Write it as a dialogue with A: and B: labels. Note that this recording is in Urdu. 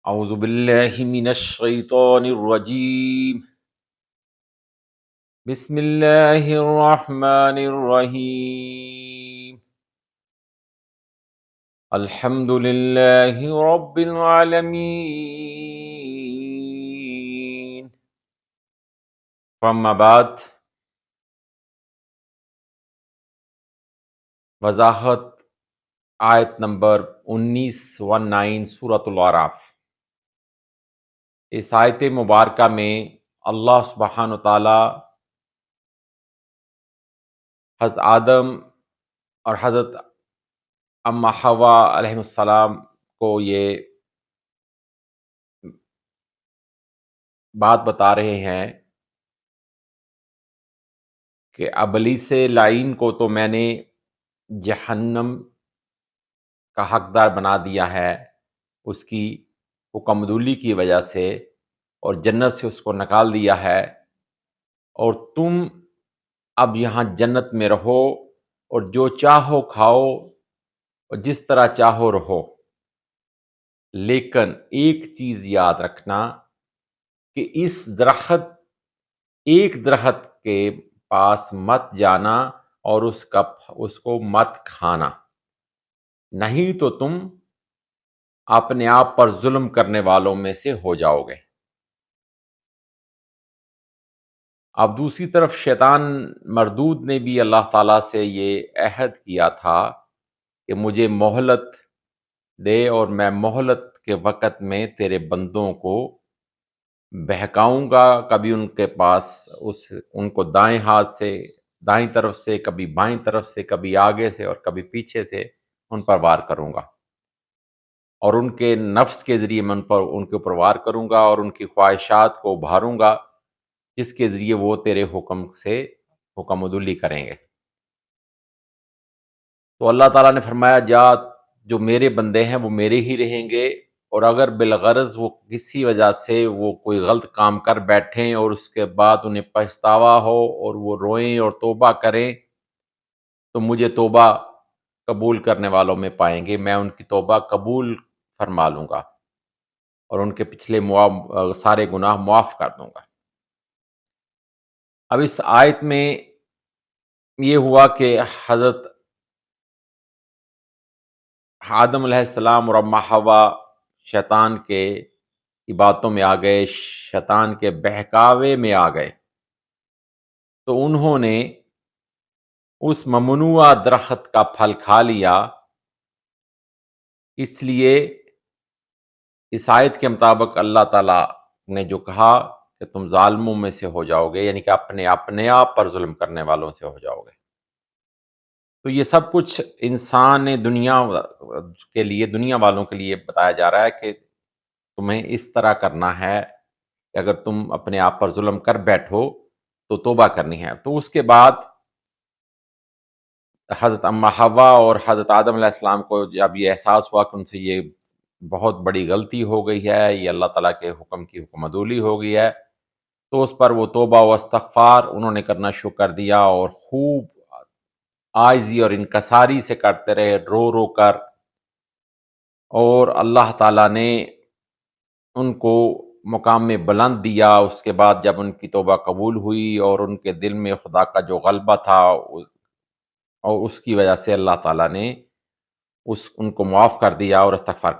A: اعوذ باللہ من الشیطان الرجیم بسم اللہ الرحمن الرحیم الحمد للہ رب العالمین. اما بعد، وضاحت آیت نمبر 19 سورۃ الاعراف. اس آیت مبارکہ میں اللہ سبحانہ و تعالی حضرت آدم اور حضرت اما حوا علیہ السلام کو یہ بات بتا رہے ہیں کہ ابلیس لعین کو تو میں نے جہنم کا حقدار بنا دیا ہے اس کی حکم عدولی کی وجہ سے، اور جنت سے اس کو نکال دیا ہے، اور تم اب یہاں جنت میں رہو اور جو چاہو کھاؤ اور جس طرح چاہو رہو. لیکن ایک چیز یاد رکھنا کہ اس درخت کے پاس مت جانا اور اس کو مت کھانا، نہیں تو تم اپنے آپ پر ظلم کرنے والوں میں سے ہو جاؤ گے. اب دوسری طرف شیطان مردود نے بھی اللہ تعالیٰ سے یہ عہد کیا تھا کہ مجھے مہلت دے اور میں مہلت کے وقت میں تیرے بندوں کو بہکاؤں گا، کبھی ان کے پاس ان کو دائیں ہاتھ سے دائیں طرف سے، کبھی بائیں طرف سے، کبھی آگے سے اور کبھی پیچھے سے ان پر وار کروں گا، اور ان کے نفس کے ذریعے میں ان کے اوپر وار کروں گا اور ان کی خواہشات کو ابھاروں گا، جس کے ذریعے وہ تیرے حکم سے حکم عدولی کریں گے. تو اللہ تعالیٰ نے فرمایا جو میرے بندے ہیں وہ میرے ہی رہیں گے، اور اگر بالغرض وہ کسی وجہ سے وہ کوئی غلط کام کر بیٹھیں اور اس کے بعد انہیں پچھتاوا ہو اور وہ روئیں اور توبہ کریں، تو مجھے توبہ قبول کرنے والوں میں پائیں گے. میں ان کی توبہ قبول فرما لوں گا اور ان کے پچھلے سارے گناہ معاف کر دوں گا. اب اس آیت میں یہ ہوا کہ حضرت آدم علیہ السلام اور اما حوا شیطان کے باتوں میں آ گئے، شیطان کے بہکاوے میں آ گئے، تو انہوں نے اس ممنوعہ درخت کا پھل کھا لیا. اس لیے اس آیت کے مطابق اللہ تعالیٰ نے جو کہا کہ تم ظالموں میں سے ہو جاؤ گے، یعنی کہ اپنے آپ پر ظلم کرنے والوں سے ہو جاؤ گے. تو یہ سب کچھ انسان دنیا والوں کے لیے بتایا جا رہا ہے کہ تمہیں اس طرح کرنا ہے کہ اگر تم اپنے آپ پر ظلم کر بیٹھو تو توبہ کرنی ہے. تو اس کے بعد حضرت اما حوا اور حضرت آدم علیہ السلام کو جب یہ احساس ہوا کہ ان سے یہ بہت بڑی غلطی ہو گئی ہے، یہ اللہ تعالیٰ کے حکم کی حکم عدولی ہو گئی ہے، تو اس پر وہ توبہ و استغفار انہوں نے کرنا شروع کر دیا، اور خوب عاجزی اور انکساری سے کرتے رہے، رو رو کر. اور اللہ تعالیٰ نے ان کو مقام میں بلند دیا. اس کے بعد جب ان کی توبہ قبول ہوئی اور ان کے دل میں خدا کا جو غلبہ تھا، اور اس کی وجہ سے اللہ تعالیٰ نے ان کو معاف کر دیا اور استغفار